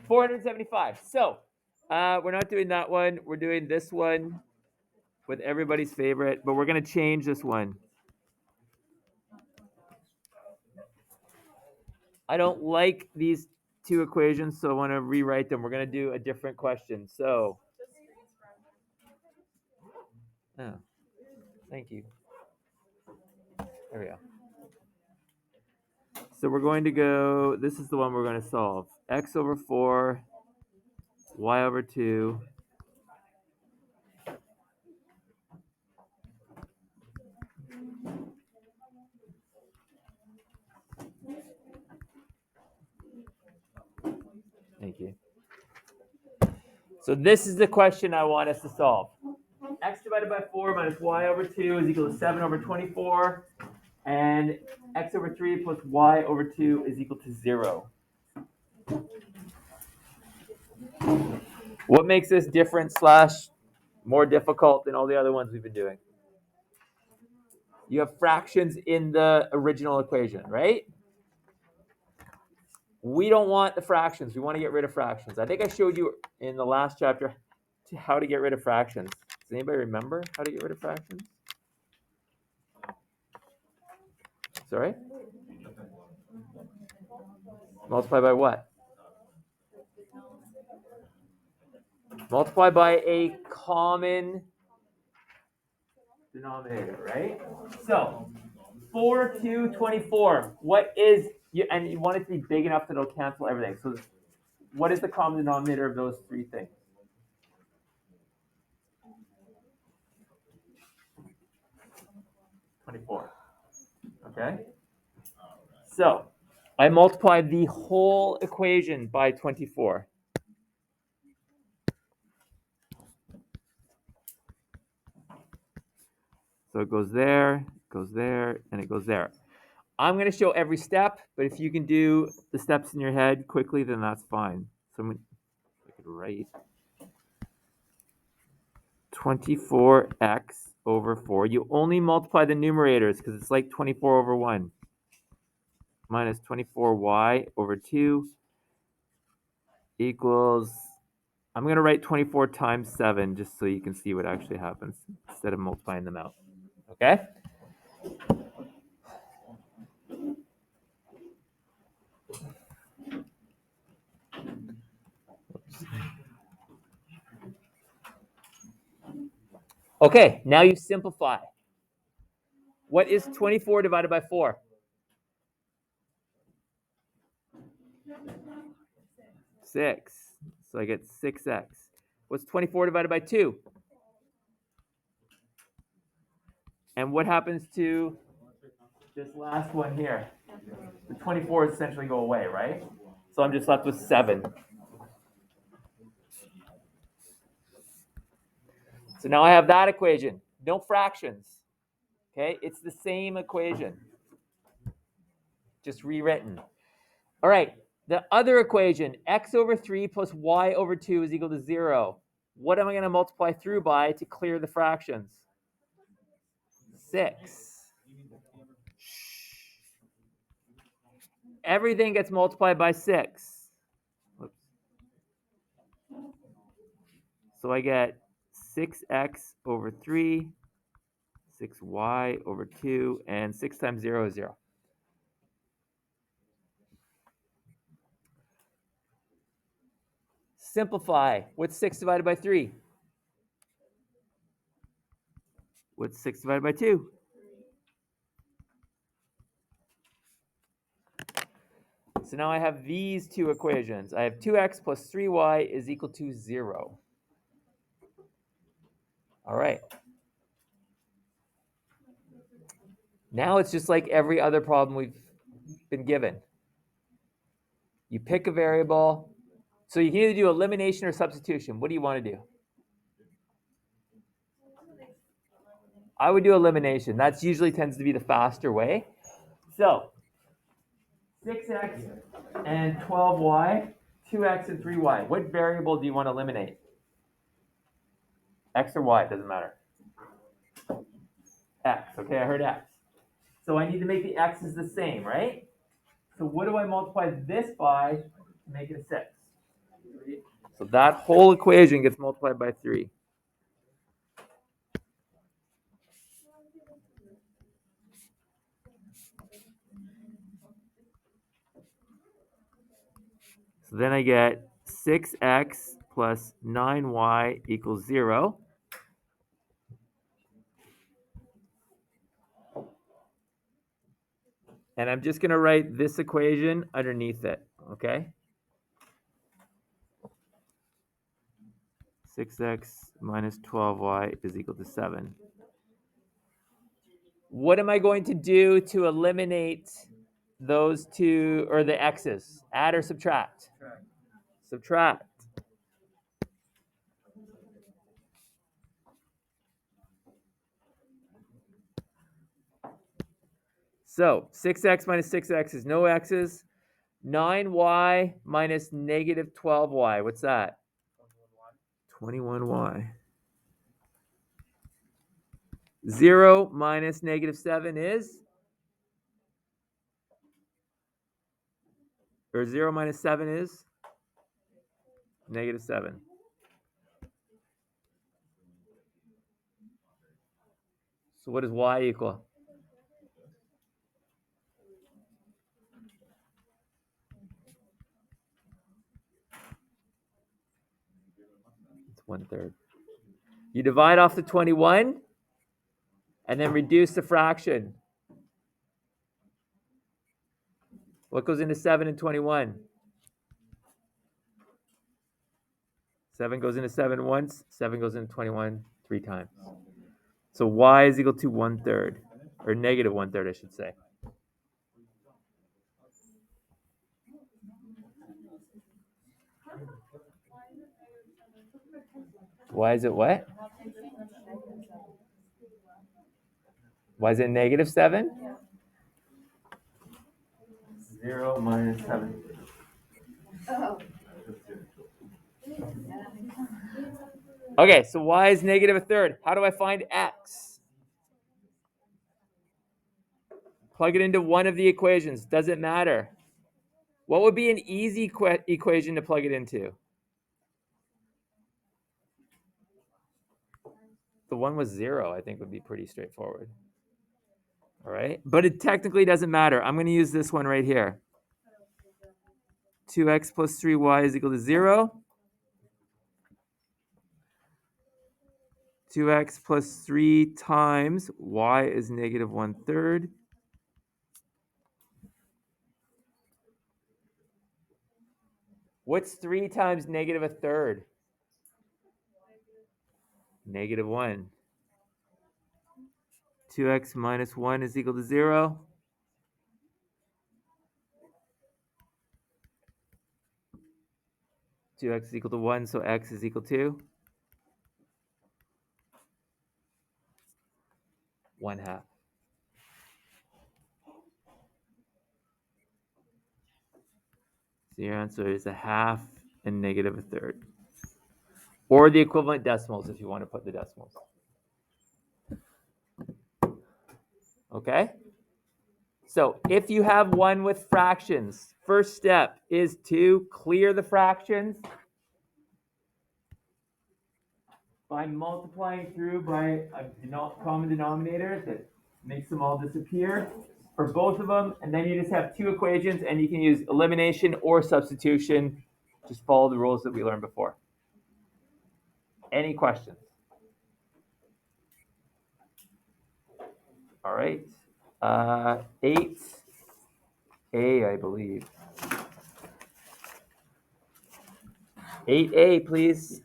475. So we're not doing that one. We're doing this one with everybody's favorite, but we're going to change this one. I don't like these two equations, so I want to rewrite them. We're going to do a different question. So, oh, thank you. There we go. So we're going to go, this is the one we're going to solve. X over 4, y over 2. Thank you. So this is the question I want us to solve. X divided by 4 minus y over 2 is equal to 7 over 24. And x over 3 plus y over 2 is equal to 0. What makes this different / more difficult than all the other ones we've been doing? You have fractions in the original equation, right? We don't want the fractions. We want to get rid of fractions. I think I showed you in the last chapter how to get rid of fractions. Does anybody remember how to get rid of fractions? Sorry? Multiply by what? Multiply by a common denominator, right? So 4, 2, 24. What is, and you want it to be big enough that it'll cancel everything. So what is the common denominator of those three things? 24. Okay? So I multiply the whole equation by 24. So it goes there, and it goes there. I'm going to show every step, but if you can do the steps in your head quickly, then that's fine. So I'm going to write 24x over 4. You only multiply the numerators because it's like 24 over 1. Minus 24y over 2 equals, I'm going to write 24 times 7 just so you can see what actually happens instead of multiplying them out. Okay? Okay, now you simplify. What is 24 divided by 4? 6. So I get 6x. What's 24 divided by 2? And what happens to this last one here? The 24s essentially go away, right? So I'm just left with 7. So now I have that equation. No fractions. Okay, it's the same equation, just rewritten. All right, the other equation, x over 3 plus y over 2 is equal to 0. What am I going to multiply through by to clear the fractions? 6. Everything gets multiplied by 6. Oops. So I get 6x over 3, 6y over 2, and 6 times 0 is 0. Simplify. What's 6 divided by 3? What's 6 divided by 2? So now I have these two equations. I have 2x plus 3y is equal to 0. All right. Now it's just like every other problem we've been given. You pick a variable. So you can either do elimination or substitution. What do you want to do? I would do elimination. That usually tends to be the faster way. So 6x and 12y, 2x and 3y. What variable do you want to eliminate? X or y, it doesn't matter. X, okay, I heard x. So I need to make the x's the same, right? So what do I multiply this by to make it a 6? that whole equation gets multiplied by 3. So then I get 6x plus 9y equals 0. And I'm just going to write this equation underneath it, okay? 6x minus 12y is equal to 7. What am I going to do to eliminate those two, or the x's? Add or subtract? Subtract. So 6x minus 6x is no x's. 9y minus negative 12y. What's that? 21y. 0 minus negative 7 is? Or 0 minus 7 is? Negative 7. So what does y equal? It's 1/3. You divide off the 21 and then reduce the fraction. What goes into 7 and 21? 7 goes into 7 once, 7 goes into 21 3 times. So y is equal to 1/3, or negative 1/3, I should say. Why is it what? Why is it negative 7? 0 minus 7. Okay, so y is negative 1/3. How do I find x? Plug it into one of the equations. Doesn't matter. What would be an easy equation to plug it into? The one with 0, I think, would be pretty straightforward. All right, but it technically doesn't matter. I'm going to use this one right here. 2x plus 3y is equal to 0. 2x plus 3 times y is negative 1/3. What's 3 times negative 1/3? Negative 1. 2x minus 1 is equal to 0. Two x is equal to 1, so x is equal to 1/2. So your answer is 1/2 and negative 1/3. Or the equivalent decimals if you want to put the decimals. Okay? So if you have one with fractions, first step is to clear the fractions by multiplying through by a common denominator that makes them all disappear for both of them. And then you just have two equations, and you can use elimination or substitution. Just follow the rules that we learned before. Any questions? All right. 8A, I believe. 8A, please.